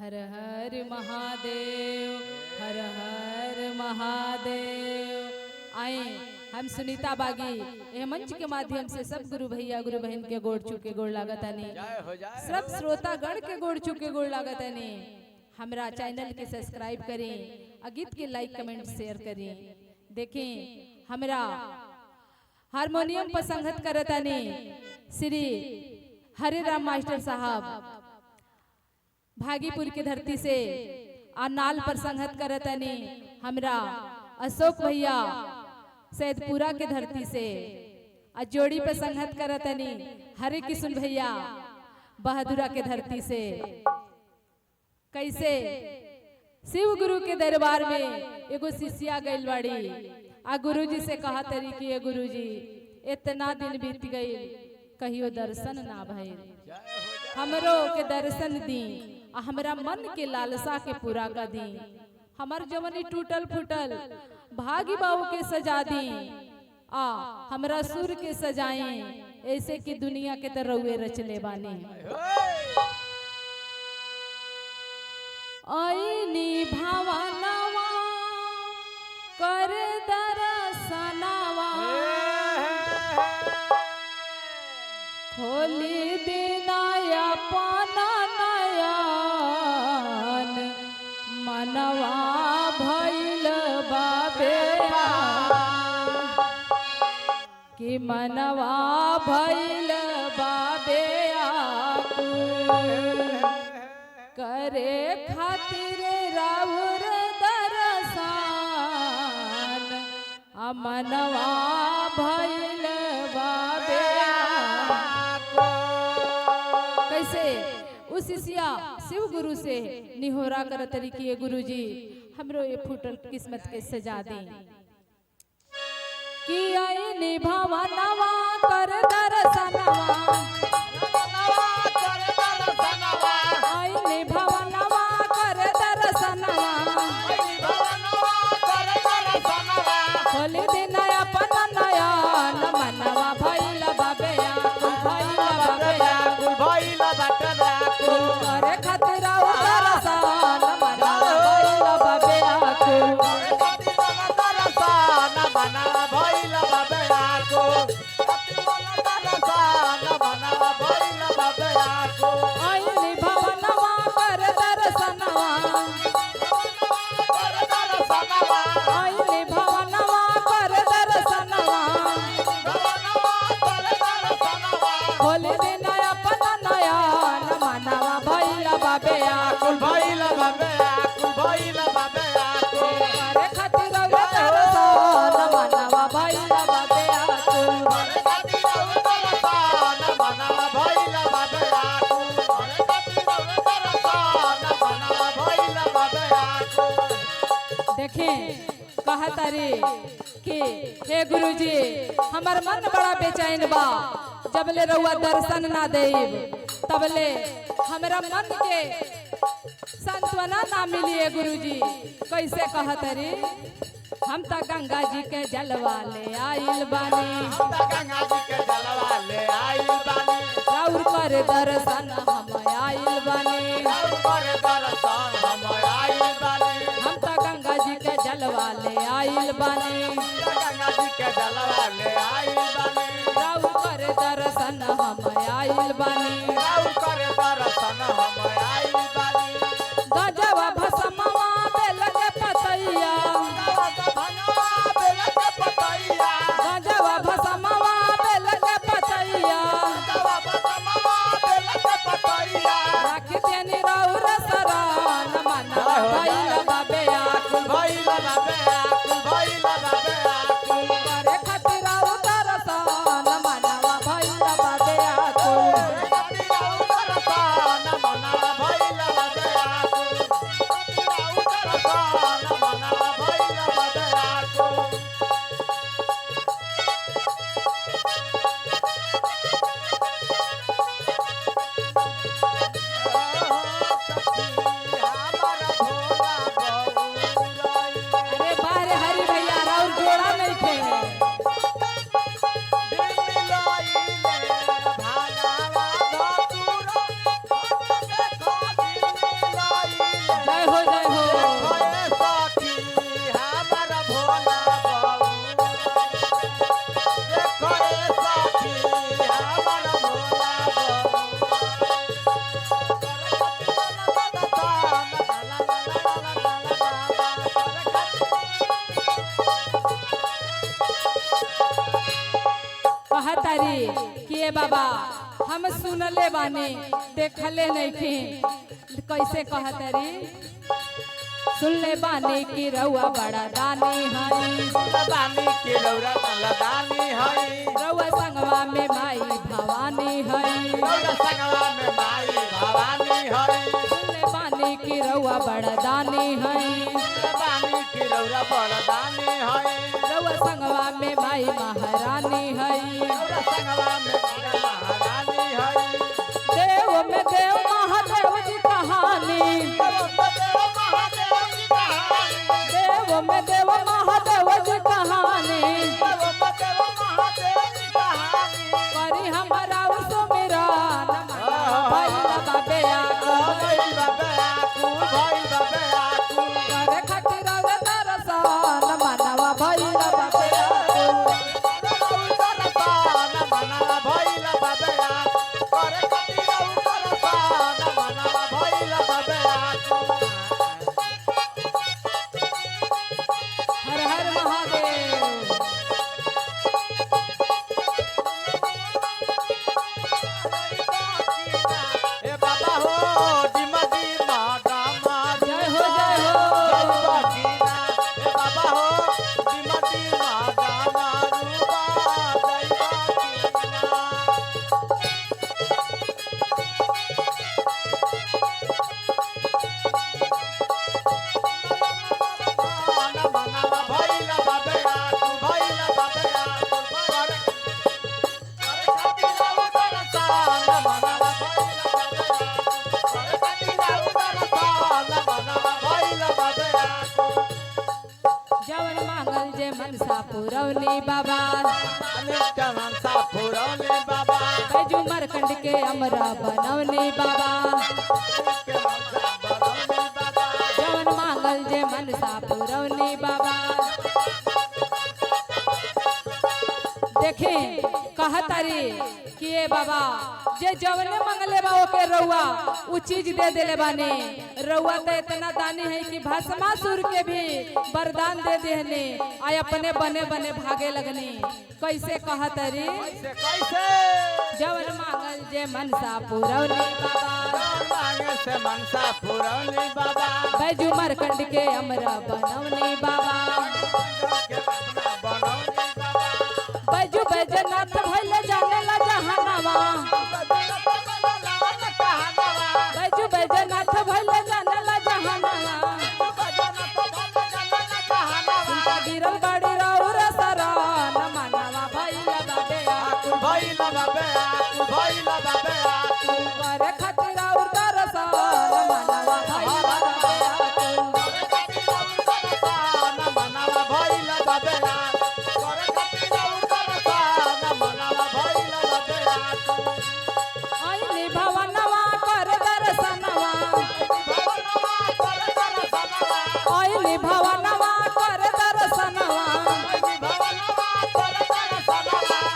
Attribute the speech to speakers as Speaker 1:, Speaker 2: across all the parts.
Speaker 1: हर हर महादेव, हर हर महादेव। आए हम सुनीता बागी यह मंच के माध्यम से सब गुरु भैया गुरु बहन के गोड़ चुके गोड़ लागतानी, सब श्रोता गण के गोड़ चुके गोड़ लागतानी। हमरा चैनल के सब्सक्राइब करें, गीत के लाइक कमेंट शेयर करें। देखें हमरा हारमोनियम पर संगत करतानी श्री हरे राम मास्टर साहब भागीपुर की धरती से, और नाल पर संगत करतनी हमरा अशोक भैया सैदपुरा के धरती से, और जोड़ी पर संगत करतनी हरे किशन भैया बहादुरा के धरती से। कैसे शिव गुरु के दरबार में एगो शिष्या गइल बाड़ी, आ गुरुजी से कहा तरी कि ए गुरुजी इतना दिन बीत गई कहियो दर्शन ना भइल, हमरो के दर्शन दी, हमरा मन के लालसा के पूरा कर दी। हमर जवनी टूटल फूटल भागी बाबू के सजा दी, आ हमरा सुर के सजाएं ऐसे कि दुनिया के तरह रचले बानी। आईनी भावनावा कर दरसनावा, खोली दिनाया पाना नयन, मनवा भइल बाबे कि मनवा भइल बाबे करे खातिर राउर दरसान, मनवा भइल बाबे। कैसे उस शिष्या शिव गुरु से निहोरा करत कि गुरुजी हमरो ये फूटल किस्मत के सजा दी। कि आईनी भावनावा कर दरसनवा, आईनी भावनावा कर दरसनवा, खोली दिन अपन नयन, मनवा भइल बाबे भइल बाबे करे खातिर दरसन, मनवा भइल बाबे आईनी भवनवा कर दरसनवा, आईनी भवनवा कर दरसनवा, खोली दिन अपन नयन, मनवा भइल बाबे करे खातिर दरसन, मनवा भइल बाबे देखें कहतारी कि हे गुरुजी हमार मन बड़ा बेचैन बा, जबले रउआ दर्शन ना देब तबले हमरा मन के सांत्वना ना मिली। गुरुजी कैसे कहतारी, हम तो गंगा जी के जलवा ले आइल बानी, राउर कर दर्शन हम आइल बानी, हम तो गंगा जी के जलवा ले आइल बानी, राउर कर दर्शन हम आइल बानी। गजवा भस्मवा बेल के पतैया, गजवा भस्मवा बेल के पतैया, राख देनी राउर शरण, मनवा भइल बाबे करे खातिर राउर दर्शन, मनवा भइल बाबे अरे कहतारी कि ए बाबा हम सुनले बानी देखले नहीं थे। कैसे कहतारी सुनले बानी कि रउआ बड़ा दानी हई
Speaker 2: बानी के रौरा वाला दानी हई
Speaker 1: रउआ संगवा में माई भवानी हई
Speaker 2: रौरा संगवा में माई भवानी हई
Speaker 1: सुनले बानी कि रउआ बड़ा दानी हई
Speaker 2: बानी के रौरा वाला दानी हई
Speaker 1: रउआ संगवा में माई महारानी हई
Speaker 2: रौरा संगवा में माई महारानी हई
Speaker 1: देव में देव महादेव जी कहानी देव में देव महादेव जी कहानी करी हमारा उसो मेरा भैया बाबे करे खातिर रे दरसन मनवा भैया बाबे हर हर महादेव। जय हो जय हो जवन मांगल जे मनसा पुरौनी बाबा बैजू मरकंड के अमरा बनौनी बाबा जवन मांगल जे मनसा पुरौनी बाबा। देखे कहतारी कि ए बाबा जे जवने मंगले बा ओके रउआ उ चीज दे देले बानी रउआ तो इतना दानी है कि भस्मासुर के भी वरदान दे देहने आ अपने बने बने भागे लगनी। कैसे कहतारी जवन मांगल जे मनसा पुरौनी बाबा बैजू मरकंड के अमरा बनौनी बाबा बैजू बैजनाथ भइले जाने ला जहानावा बैजू बैजनाथ भइले जाने ला जहानावा गिरल बाड़ी रउर सरान मनवा भइला बाबे करे खातिर और दरसन मनवा भइला आईली भवनवा कर दर्शनवा आईली भवनवा कर दर्शनवा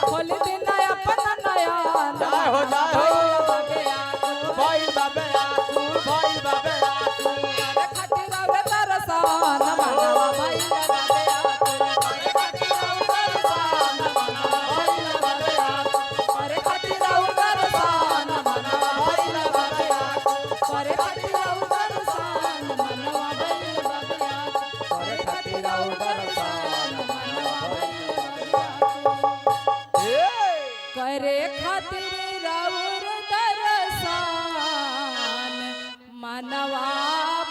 Speaker 1: खोली दिन अपन नया
Speaker 2: जय हो जय हो
Speaker 1: करे खातिर और दरसन मनवा भइला करे खातिर और दरसन मनवा भइला करे खातिर और दरसन मनवा भइला करे खातिर और दरसन मनवा भइला करे खातिर राउर दरसान मनवा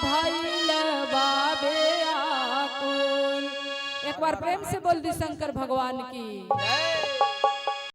Speaker 1: भइल बाबे आकुल। एक बार प्रेम से बोल दी शंकर भगवान की।